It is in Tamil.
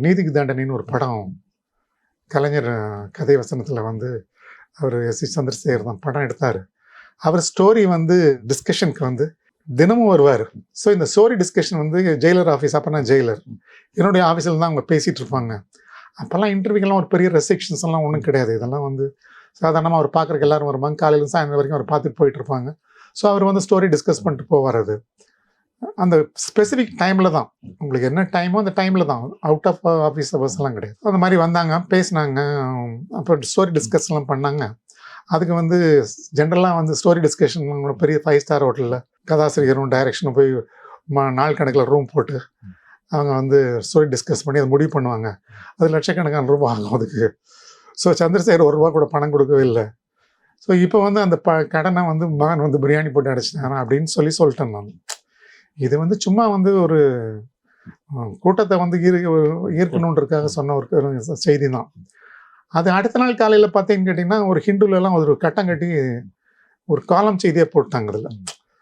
நீதிக்கு தண்டனைன்னு ஒரு படம் கலைஞர் கதை வசனத்தில் அவர் எஸ்.சி. சந்திரசேகர் தான் படம் எடுத்தார். அவர் ஸ்டோரி டிஸ்கஷனுக்கு தினமும் வருவார். ஸோ இந்த ஸ்டோரி டிஸ்கஷன் ஜெயிலர் ஆஃபீஸ், அப்போ நான் ஜெயிலர், என்னுடைய ஆஃபீஸில் தான் அவங்க பேசிகிட்டு இருப்பாங்க. அப்போல்லாம் இன்டர்வியூக்கெல்லாம் ஒரு பெரிய ரெஸ்ட்ரிக்ஷன்ஸ் எல்லாம் ஒன்றும் கிடையாது. இதெல்லாம் சாதாரணமாக அவர் பார்க்குறக்கு எல்லாரும் வருவாங்க. காலையில் சாயந்தரம் வரைக்கும் அவர் பார்த்துட்டு போயிட்டு இருப்பாங்க. ஸோ அவர் ஸ்டோரி டிஸ்கஸ் பண்ணிட்டு போவார். அது அந்த ஸ்பெசிஃபிக் டைமில் தான், உங்களுக்கு என்ன டைமோ அந்த டைமில் தான், அவுட் ஆஃப் ஆஃபீஸ் ஹவர்ஸ் எல்லாம் கிடையாது. அந்த மாதிரி வந்தாங்க, பேசினாங்க, அப்புறம் ஸ்டோரி டிஸ்கஸ்லாம் பண்ணாங்க. அதுக்கு ஜென்ரலாக ஸ்டோரி டிஸ்கஷன் பெரிய 5 ஸ்டார் ஹோட்டலில் கதாசிரியரும் டைரக்ஷனும் போய் நாள் கணக்கில் ரூம் போட்டு அவங்க ஸ்டோரி டிஸ்கஸ் பண்ணி அதை முடிவு பண்ணுவாங்க. அது லட்சக்கணக்கான ரூபா ஆகும் அதுக்கு. ஸோ சந்திரசேகர் ₹1 கூட பணம் கொடுக்கவே இல்லை. ஸோ இப்போ அந்த கடனை மகன் பிரியாணி போட்டு அடைச்சிட்டாரா அப்படின்னு சொல்லிட்டேன் நான். இது சும்மா ஒரு கூட்டத்தை ஈர்க்கணுன்றதுக்காக சொன்ன ஒரு செய்தி தான். அது அடுத்த நாள் காலையில் பார்த்தீங்கன்னு கேட்டிங்கன்னா, ஒரு ஹிந்துலலாம் ஒரு கட்டம் கட்டி ஒரு காலம் செய்தியாக போட்டாங்க அதில்.